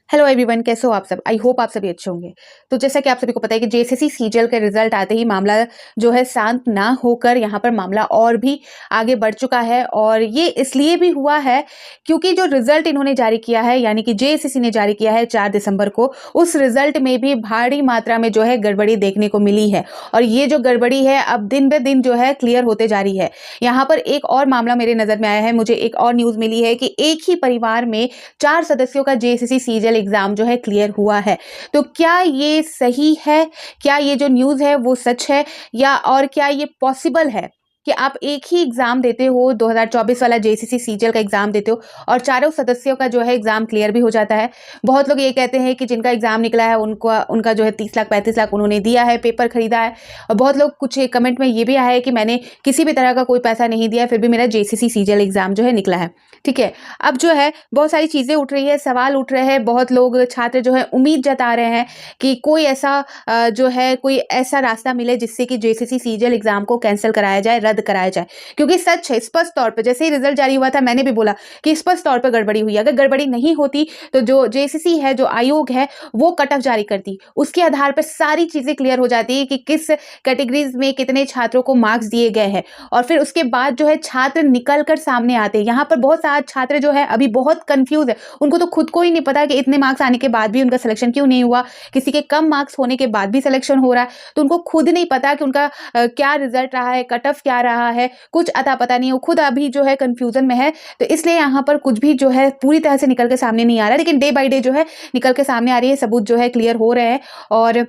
Hello everyone, कैसे हो आप सब। आई होप आप सभी अच्छे होंगे। तो जैसा कि आप सभी को पता है कि जेएसएससी सीजीएल के रिजल्ट आते ही मामला जो है शांत ना होकर यहाँ पर मामला और भी आगे बढ़ चुका है। और ये इसलिए भी हुआ है क्योंकि जो रिजल्ट इन्होंने जारी किया है, यानी कि जेएसएससी ने जारी किया है 4 दिसंबर को, उस रिजल्ट में भी भारी मात्रा में जो है गड़बड़ी देखने को मिली है। और ये जो गड़बड़ी है अब दिन ब दिन जो है क्लियर होते जा रही है। यहाँ पर एक और मामला मेरे नजर में आया है, मुझे एक और न्यूज मिली है कि एक ही परिवार में 4 सदस्यों का जेएसएससी सीजीएल एग्जाम जो है क्लियर हुआ है। तो क्या ये सही है? क्या ये जो न्यूज़ है वो सच है, या और क्या ये पॉसिबल है कि आप एक ही एग्जाम देते हो, 2024 वाला जेएसएससी सीजीएल का एग्जाम देते हो और चारों सदस्यों का जो है एग्जाम क्लियर भी हो जाता है? बहुत लोग ये कहते हैं कि जिनका एग्जाम निकला है उनका जो है 30 लाख 35 लाख उन्होंने दिया है, पेपर खरीदा है। और बहुत लोग कुछ कमेंट में ये भी आया है कि मैंने किसी भी तरह का कोई पैसा नहीं दिया, फिर भी मेरा जेएसएससी सीजीएल एग्जाम जो है निकला है। ठीक है, अब जो है बहुत सारी चीजें उठ रही है, सवाल उठ रहे हैं। बहुत लोग छात्र जो है उम्मीद जता रहे हैं कि कोई ऐसा जो है कोई ऐसा रास्ता मिले जिससे कि जेएसएससी सीजीएल एग्जाम को कैंसिल कराया जाए, रद्द कराया जाए। क्योंकि सच है, स्पष्ट तौर पे जैसे ही रिजल्ट जारी हुआ था मैंने भी बोला कि स्पष्ट तौर पे गड़बड़ी हुई। अगर गड़बड़ी नहीं होती तो जो जेएसएससी है, जो आयोग है, वो कट ऑफ जारी करती, उसके आधार पर सारी चीजें क्लियर हो जाती है कि किस कैटेगरीज में कितने छात्रों को मार्क्स दिए गए हैं। और फिर उसके बाद जो है छात्र निकल कर सामने आते हैं। यहाँ पर बहुत सारे छात्र जो है अभी बहुत कंफ्यूज है, उनको तो खुद को ही नहीं पता कि इतने मार्क्स आने के बाद भी उनका सिलेक्शन क्यों नहीं हुआ, किसी के कम मार्क्स होने के बाद भी सिलेक्शन हो रहा है। तो उनको खुद नहीं पता कि उनका क्या रिजल्ट रहा है, कट ऑफ क्या रहा है, कुछ अता पता नहीं, वो खुद अभी जो है कंफ्यूजन में है। तो इसलिए यहाँ पर कुछ भी जो है पूरी तरह से निकल के सामने नहीं आ रहा है, लेकिन डे बाय डे जो है निकल के सामने आ रही है, सबूत जो है क्लियर हो रहे हैं। और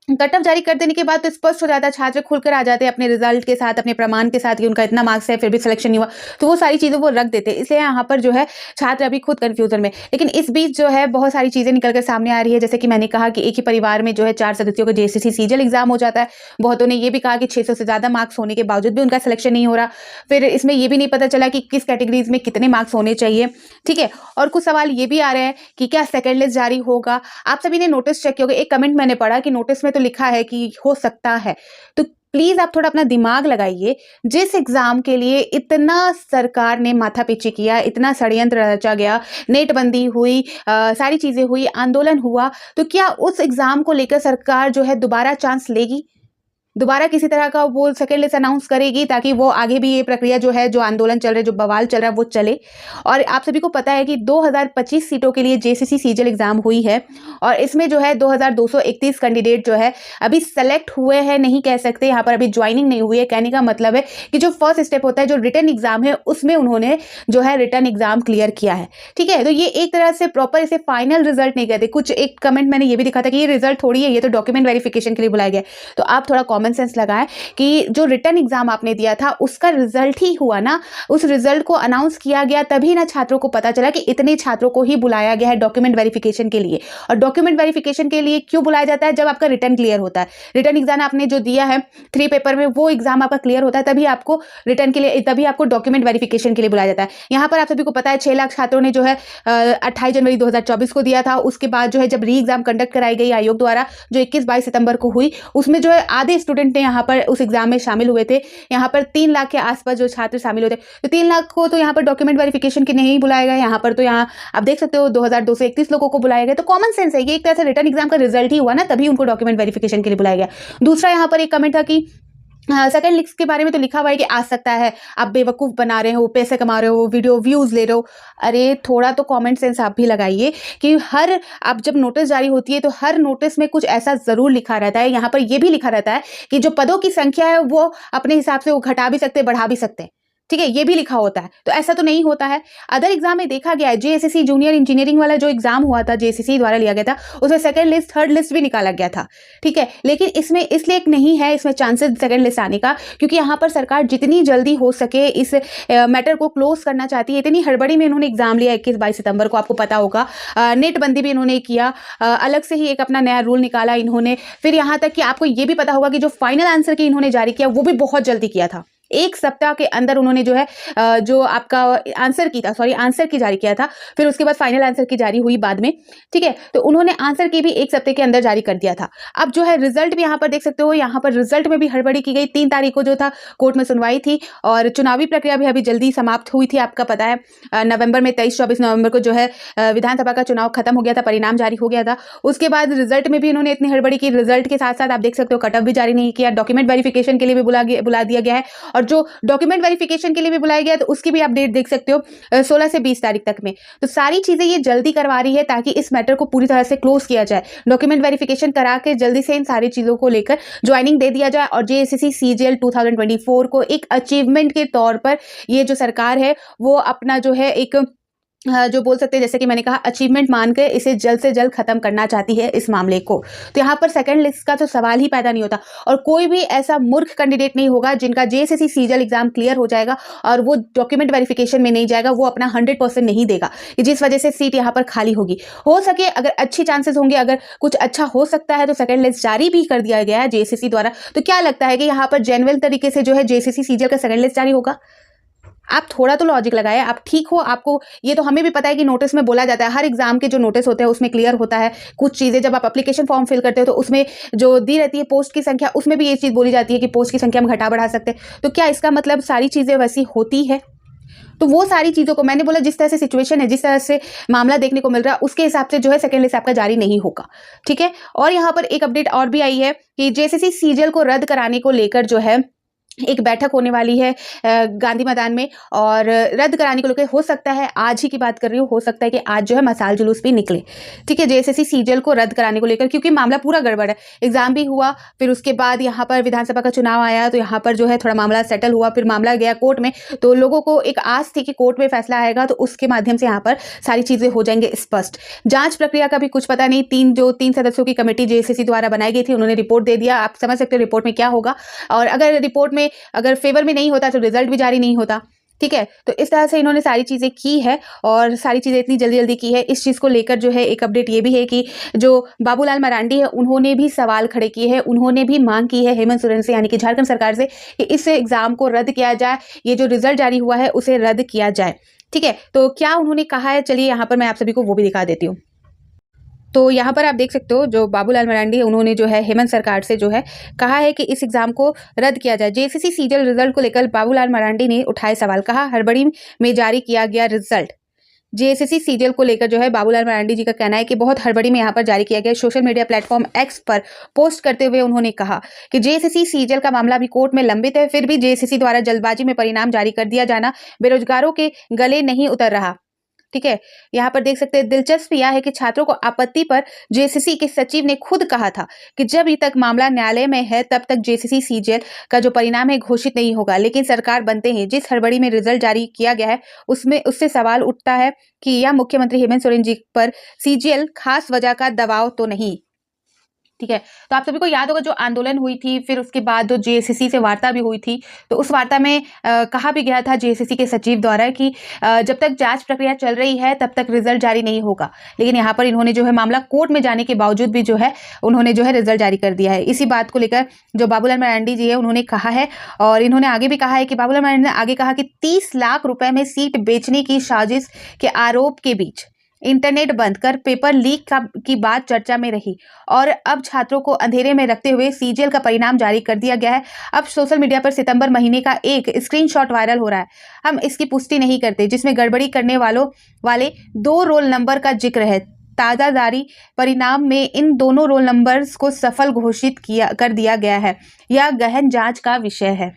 कट ऑफ जारी कर देने के बाद तो स्पष्ट हो जाता है, छात्र खुलकर आ जाते हैं अपने रिजल्ट के साथ, अपने प्रमाण के साथ कि उनका इतना मार्क्स है फिर भी सिलेक्शन नहीं हुआ। तो वो सारी चीज़ें वो रख देते हैं, इसलिए यहाँ पर जो है छात्र अभी खुद कंफ्यूजन में। लेकिन इस बीच जो है बहुत सारी चीज़ें निकल कर सामने आ रही है, जैसे कि मैंने कहा कि एक ही परिवार में जो है 4 सदस्यों का जेएसएससी सीजीएल एग्जाम हो जाता है। बहुतों ने ये भी कहा कि 600 से ज़्यादा मार्क्स होने के बावजूद भी उनका सिलेक्शन नहीं हो रहा। फिर इसमें ये भी नहीं पता चला कि किस कैटेगरीज में कितने मार्क्स होने चाहिए। ठीक है, और कुछ सवाल ये भी आ रहे हैं कि क्या सेकेंड लिस्ट जारी होगा। आप सभी ने नोटिस चेक किया होगा, एक कमेंट मैंने पढ़ा कि नोटिस में तो लिखा है कि हो सकता है। तो प्लीज आप थोड़ा अपना दिमाग लगाइए। जिस एग्जाम के लिए इतना सरकार ने माथापीची किया, इतना षड्यंत्र रचा गया, नेटबंदी हुई, सारी चीजें हुई, आंदोलन हुआ, तो क्या उस एग्जाम को लेकर सरकार जो है दोबारा चांस लेगी? दोबारा किसी तरह का वो सेकेंड लिस्ट अनाउंस करेगी ताकि वो आगे भी ये प्रक्रिया जो है, जो आंदोलन चल रहा है, जो बवाल चल रहा है, वो चले? और आप सभी को पता है कि 2025 सीटों के लिए जेएसएससी सीजीएल एग्जाम हुई है और इसमें जो है 2231 कैंडिडेट जो है अभी सेलेक्ट हुए हैं, नहीं कह सकते, यहाँ पर अभी ज्वाइनिंग नहीं हुई है। कहने का मतलब है कि जो फर्स्ट स्टेप होता है, जो रिटर्न एग्जाम है, उसमें उन्होंने जो है रिटर्न एग्जाम क्लियर किया है। ठीक है, तो ये एक तरह से प्रॉपर इसे फाइनल रिजल्ट नहीं कहते। कुछ एक कमेंट मैंने ये भी दिखा था कि ये रिजल्ट थोड़ी है, ये तो डॉक्यूमेंट वेरिफिकेशन के लिए बुलाया गया। तो आप थोड़ा कॉमन सेंस लगाएं कि जो रिटर्न एग्जाम आपने दिया था उसका रिजल्ट ही हुआ ना, उस रिजल्ट को अनाउंस किया गया तभी ना छात्रों को पता चला कि इतने छात्रों को ही बुलाया गया है डॉक्यूमेंट वेरिफिकेशन के लिए। और डॉक्यूमेंट वेरिफिकेशन के लिए क्यों बुलाया जाता है? जब आपका रिटर्न क्लियर होता है, रिटर्न एग्जाम आपने जो दिया है 3 पेपर में, वो एग्जाम आपका क्लियर होता है, तभी आपको रिटर्न के लिए, तभी आपको डॉक्यूमेंट वेरिफिकेशन के लिए बुलाया जाता है। यहाँ पर आप सभी को पता है 6 लाख छात्रों ने जो है 28 जनवरी 2024 को दिया था। उसके बाद जो है जब री एग्जाम कंडक्ट कराई गई आयोग द्वारा, जो 21-22 सितंबर को हुई, उसमें जो है आधे स्टूडेंट ने यहाँ पर उस एग्जाम में शामिल हुए थे। यहाँ पर 3 लाख के आसपास जो छात्र शामिल हुए थे, तो 3 लाख को तो यहाँ पर डॉक्यूमेंट वेरिफिकेशन के नहीं बुलाया गया। यहाँ पर तो यहाँ आप देख सकते हो 2231 लोगों को बुलाया गया। तो कॉमन सेंस है, ये एक तरह से रिटर्न एग्जाम का रिजल्ट ही हुआ ना, तभी उनको डॉक्यूमेंट वेरिफिकेशन के लिए बुलाया गया। दूसरा यहाँ पर एक कमेंट था कि सेकंड लिस्ट के बारे में तो लिखा हुआ है कि आ सकता है, आप बेवकूफ़ बना रहे हो, पैसे कमा रहे हो, वीडियो व्यूज़ ले रहे हो। अरे थोड़ा तो कॉमन सेंस आप भी लगाइए कि हर, आप जब नोटिस जारी होती है तो हर नोटिस में कुछ ऐसा ज़रूर लिखा रहता है। यहाँ पर यह भी लिखा रहता है कि जो पदों की संख्या है वो अपने हिसाब से वो घटा भी सकते, बढ़ा भी सकते हैं। ठीक है, ये भी लिखा होता है। तो ऐसा तो नहीं होता है। अदर एग्जाम में देखा गया है, जेएसएससी जूनियर इंजीनियरिंग वाला जो एग्जाम हुआ था, जेएसएससी द्वारा लिया गया था, उसमें सेकंड लिस्ट, थर्ड लिस्ट भी निकाला गया था। ठीक है, लेकिन इसमें इसलिए नहीं है इसमें चांसेस सेकंड लिस्ट आने का, क्योंकि यहाँ पर सरकार जितनी जल्दी हो सके इस मैटर को क्लोज करना चाहती है। इतनी हड़बड़ी में इन्होंने एग्जाम लिया 21-22 सितंबर को, आपको पता होगा। नेटबंदी भी इन्होंने किया, अलग से ही एक अपना नया रूल निकाला इन्होंने। फिर यहाँ तक कि आपको ये भी पता होगा कि जो फाइनल आंसर की इन्होंने जारी किया वो भी बहुत जल्दी किया था। 1 सप्ताह के अंदर उन्होंने जो है जो आपका आंसर की जारी किया था, फिर उसके बाद फाइनल आंसर की जारी हुई बाद में, ठीक है। तो उन्होंने आंसर की भी 1 सप्ताह के अंदर जारी कर दिया था। अब जो है रिजल्ट भी यहाँ पर देख सकते हो, यहाँ पर रिजल्ट में भी हड़बड़ी की गई। 3 तारीख को जो था कोर्ट में सुनवाई थी और चुनावी प्रक्रिया भी अभी जल्दी समाप्त हुई थी। आपका पता है नवंबर में 23-24 नवंबर को जो है विधानसभा का चुनाव खत्म हो गया था, परिणाम जारी हो गया था। उसके बाद रिजल्ट में भी इन्होंने इतनी हड़बड़ी की, रिजल्ट के साथ साथ आप देख सकते हो कट ऑफ भी जारी नहीं किया, डॉक्यूमेंट वेरिफिकेशन के लिए भी बुला दिया गया है। और जो डॉक्यूमेंट वेरिफिकेशन के लिए भी बुलाया गया तो उसकी भी अपडेट देख सकते हो 16 से 20 तारीख तक में। तो सारी चीजें ये जल्दी करवा रही है ताकि इस मैटर को पूरी तरह से क्लोज किया जाए, डॉक्यूमेंट वेरिफिकेशन करा के जल्दी से इन सारी चीजों को लेकर ज्वाइनिंग दे दिया जाए और जेएसएससी सीजीएल 2024 को एक अचीवमेंट के तौर पर ये जो सरकार है वो अपना जो है एक जो बोल सकते हैं, जैसे कि मैंने कहा, अचीवमेंट मानकर इसे जल्द से जल्द खत्म करना चाहती है इस मामले को। तो यहाँ पर सेकंड लिस्ट का तो सवाल ही पैदा नहीं होता और कोई भी ऐसा मूर्ख कैंडिडेट नहीं होगा जिनका जेएसएससी सीजीएल एग्जाम क्लियर हो जाएगा और वो डॉक्यूमेंट वेरिफिकेशन में नहीं जाएगा, वो अपना 100% नहीं देगा, जिस वजह से सीट यहाँ पर खाली होगी। हो सके अगर अच्छी चांसेस होंगे, अगर कुछ अच्छा हो सकता है तो सेकंड लिस्ट जारी भी कर दिया गया है जेएसएससी द्वारा। तो क्या लगता है कि यहाँ पर जेन्युइन तरीके से जो है जेएसएससी सीजीएल का सेकंड लिस्ट जारी होगा? आप थोड़ा तो लॉजिक लगाए, आप ठीक हो, आपको ये तो हमें भी पता है कि नोटिस में बोला जाता है, हर एग्जाम के जो नोटिस होते हैं उसमें क्लियर होता है कुछ चीजें। जब आप एप्लीकेशन फॉर्म फिल करते हो तो उसमें जो दी रहती है पोस्ट की संख्या, उसमें भी ये चीज बोली जाती है कि पोस्ट की संख्या हम घटा बढ़ा सकते हैं। तो क्या इसका मतलब सारी चीजें वैसी होती है? तो वो सारी चीजों को मैंने बोला, जिस तरह से सिचुएशन है, जिस तरह से मामला देखने को मिल रहा है, उसके हिसाब से जो है सेकंड लिस्ट आपका जारी नहीं होगा, ठीक है। और यहाँ पर एक अपडेट और भी आई है कि जेएसएससी सीजीएल को रद्द कराने को लेकर जो है एक बैठक होने वाली है गांधी मैदान में और रद्द कराने को लेकर हो सकता है, आज ही की बात कर रही हूँ, हो सकता है कि आज जो है मसाल जुलूस भी निकले, ठीक है, जेएसएससी सीजीएल को रद्द कराने को लेकर, क्योंकि मामला पूरा गड़बड़ है। एग्जाम भी हुआ, फिर उसके बाद यहाँ पर विधानसभा का चुनाव आया तो यहाँ पर जो है थोड़ा मामला सेटल हुआ, फिर मामला गया कोर्ट में, तो लोगों को एक आस थी कि कोर्ट में फैसला आएगा तो उसके माध्यम से यहाँ पर सारी चीजें हो जाएंगे स्पष्ट। जांच प्रक्रिया का भी कुछ पता नहीं। 3 सदस्यों की कमेटी जेएसएससी द्वारा बनाई गई थी, उन्होंने रिपोर्ट दे दिया। आप समझ सकते हो रिपोर्ट में क्या होगा, और अगर रिपोर्ट में अगर फेवर में नहीं होता तो रिजल्ट भी जारी नहीं होता, ठीक है। तो इस तरह से इन्होंने सारी चीजें की है और सारी चीजें इतनी जल्दी जल्दी की है। इस चीज को लेकर जो है एक अपडेट ये भी है कि जो बाबूलाल मरांडी है उन्होंने भी सवाल खड़े किए हैं, उन्होंने भी मांग की है हेमंत सोरेन से, यानी कि झारखंड सरकार से, कि इस एग्जाम को रद्द किया जाए, ये जो रिजल्ट जारी हुआ है उसे रद्द किया जाए, ठीक है। तो क्या उन्होंने कहा है, चलिए यहाँ पर मैं आप सभी को वो भी दिखा देती हूँ। तो यहाँ पर आप देख सकते हो जो बाबूलाल मरांडी है उन्होंने जो है हेमंत सरकार से जो है कहा है कि इस एग्जाम को रद्द किया जाए। जेएसएससी सीजीएल रिजल्ट को लेकर बाबूलाल मरांडी ने उठाए सवाल, कहा हड़बड़ी में जारी किया गया रिजल्ट। जेएसएससी सीजीएल को लेकर जो है बाबूलाल मरांडी जी का कहना है कि बहुत हड़बड़ी में यहाँ पर जारी किया गया। सोशल मीडिया प्लेटफॉर्म एक्स पर पोस्ट करते हुए उन्होंने कहा कि जेएसएससी सीजीएल का मामला भी कोर्ट में लंबित है, फिर भी जेएसएससी द्वारा जल्दबाजी में परिणाम जारी कर दिया जाना बेरोजगारों के गले नहीं उतर रहा, ठीक है। यहाँ पर देख सकते हैं दिलचस्प यह है कि छात्रों को आपत्ति पर जेएसएससी के सचिव ने खुद कहा था कि जब तक मामला न्यायालय में है तब तक जेएसएससी सीजीएल का जो परिणाम है घोषित नहीं होगा, लेकिन सरकार बनते हैं जिस हड़बड़ी में रिजल्ट जारी किया गया है उससे सवाल उठता है कि यह मुख्यमंत्री हेमंत सोरेन जी पर सीजीएल खास वजह का दबाव तो नहीं, ठीक है। तो आप सभी को याद होगा जो आंदोलन हुई थी, फिर उसके बाद जो जेएसएससी से वार्ता भी हुई थी, तो उस वार्ता में कहा भी गया था जेएसएससी के सचिव द्वारा कि जब तक जांच प्रक्रिया चल रही है तब तक रिजल्ट जारी नहीं होगा, लेकिन यहाँ पर इन्होंने जो है मामला कोर्ट में जाने के बावजूद भी जो है उन्होंने जो है रिजल्ट जारी कर दिया है। इसी बात को लेकर जो बाबूलाल मरांडी जी है उन्होंने कहा है, और इन्होंने आगे भी कहा है कि बाबूलाल मरांडी ने आगे कहा कि 30 लाख रुपए में सीट बेचने की साजिश के आरोप के बीच इंटरनेट बंद कर पेपर लीक की बात चर्चा में रही और अब छात्रों को अंधेरे में रखते हुए सीजीएल का परिणाम जारी कर दिया गया है। अब सोशल मीडिया पर सितंबर महीने का एक स्क्रीनशॉट वायरल हो रहा है, हम इसकी पुष्टि नहीं करते, जिसमें गड़बड़ी करने वाले 2 रोल नंबर का जिक्र है। ताज़ा जारी परिणाम में इन दोनों रोल नंबर्स को सफल घोषित कर दिया गया है, यह गहन जांच का विषय है,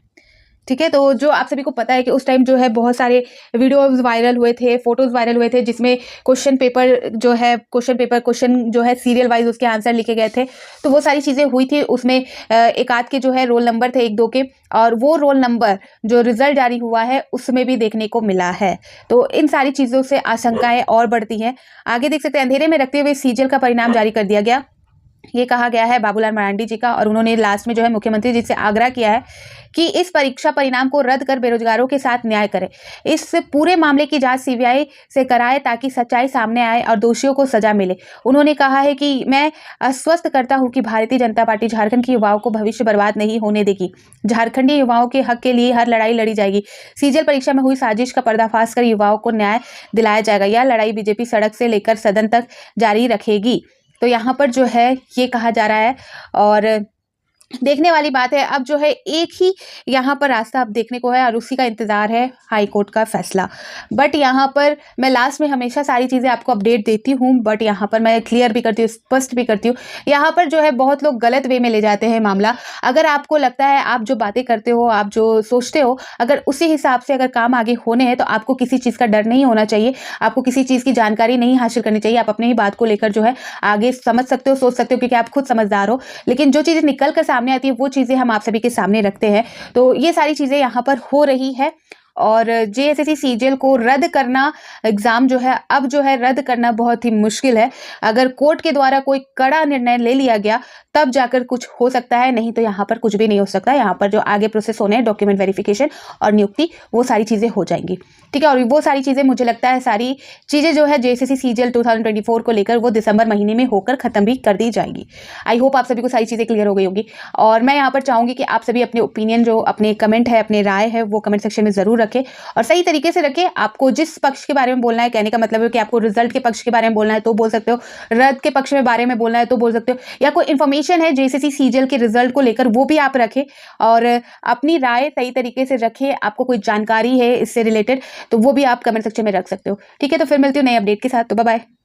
ठीक है। तो जो आप सभी को पता है कि उस टाइम जो है बहुत सारे वीडियोस वायरल हुए थे, फोटोज वायरल हुए थे, जिसमें क्वेश्चन जो है सीरियल वाइज उसके आंसर लिखे गए थे, तो वो सारी चीज़ें हुई थी। उसमें एक आध के जो है रोल नंबर थे, 1-2 के, और वो रोल नंबर जो रिजल्ट जारी हुआ है उसमें भी देखने को मिला है। तो इन सारी चीज़ों से आशंकाएं और बढ़ती हैं। आगे देख सकते हैं अंधेरे में रखते हुए सीजीएल का परिणाम जारी कर दिया गया। ये कहा गया है बाबूलाल मरांडी जी का, और उन्होंने लास्ट में जो है मुख्यमंत्री जी से आग्रह किया है कि इस परीक्षा परिणाम को रद्द कर बेरोजगारों के साथ न्याय करें। इस पूरे मामले की जांच सीबीआई से कराए ताकि सच्चाई सामने आए और दोषियों को सजा मिले। उन्होंने कहा है कि मैं आश्वस्त करता हूं कि भारतीय जनता पार्टी झारखंड के युवाओं को भविष्य बर्बाद नहीं होने देगी। झारखंडी युवाओं के हक के लिए हर लड़ाई लड़ी जाएगी। सीजीएल परीक्षा में हुई साजिश का पर्दाफाश कर युवाओं को न्याय दिलाया जाएगा। यह लड़ाई बीजेपी सड़क से लेकर सदन तक जारी रखेगी। तो यहाँ पर जो है ये कहा जा रहा है, और देखने वाली बात है। अब जो है एक ही यहाँ पर रास्ता अब देखने को है और उसी का इंतजार है हाई कोर्ट का फैसला। बट यहाँ पर मैं लास्ट में हमेशा सारी चीज़ें आपको अपडेट देती हूँ, बट यहाँ पर मैं क्लियर भी करती हूँ, स्पष्ट भी करती हूँ। यहाँ पर जो है बहुत लोग गलत वे में ले जाते हैं मामला। अगर आपको लगता है, आप जो बातें करते हो, आप जो सोचते हो, अगर उसी हिसाब से अगर काम आगे होने हैं तो आपको किसी चीज़ का डर नहीं होना चाहिए, आपको किसी चीज़ की जानकारी नहीं हासिल करनी चाहिए। आप अपनी ही बात को लेकर जो है आगे समझ सकते हो, सोच सकते हो, क्योंकि आप खुद समझदार हो। लेकिन जो चीज़ें निकल कर सामने आती है वो चीज़ें हम आप सभी के सामने रखते हैं। तो ये सारी चीज़ें यहाँ पर हो रही है, और जेएसएससी सीजीएल को रद्द करना, एग्ज़ाम जो है अब जो है रद्द करना बहुत ही मुश्किल है। अगर कोर्ट के द्वारा कोई कड़ा निर्णय ले लिया गया तब जाकर कुछ हो सकता है, नहीं तो यहाँ पर कुछ भी नहीं हो सकता। यहाँ पर जो आगे प्रोसेस होने हैं, डॉक्यूमेंट वेरिफिकेशन और नियुक्ति, वो सारी चीज़ें हो जाएंगी। ठीक है, और वो सारी चीज़ें मुझे लगता है सारी चीज़ें जो है जेएसएससी सीजीएल 2024 को लेकर वो दिसंबर महीने में होकर ख़त्म भी कर दी जाएगी। आई होप आप सभी को सारी चीज़ें क्लियर हो गई होगी। और मैं यहाँ पर चाहूँगी कि आप सभी अपने ओपिनियन, जो अपने कमेंट है, अपने राय है, वो कमेंट सेक्शन में ज़रूर रखें और सही तरीके से रखें। आपको जिस पक्ष के बारे में बोलना है, कहने का मतलब है कि आपको रिजल्ट के पक्ष के बारे में बोलना है तो बोल सकते हो, रद्द के पक्ष में बारे में बोलना है तो बोल सकते हो, या कोई इन्फॉर्मेशन है जेएसएससी सीजीएल के रिजल्ट को लेकर वो भी आप रखें और अपनी राय सही तरीके से रखें। आपको कोई जानकारी है इससे रिलेटेड तो वो भी आप कमेंट सेक्शन में रख सकते हो। ठीक है, तो फिर मिलती हूँ नए अपडेट के साथ। तो बाय बाय।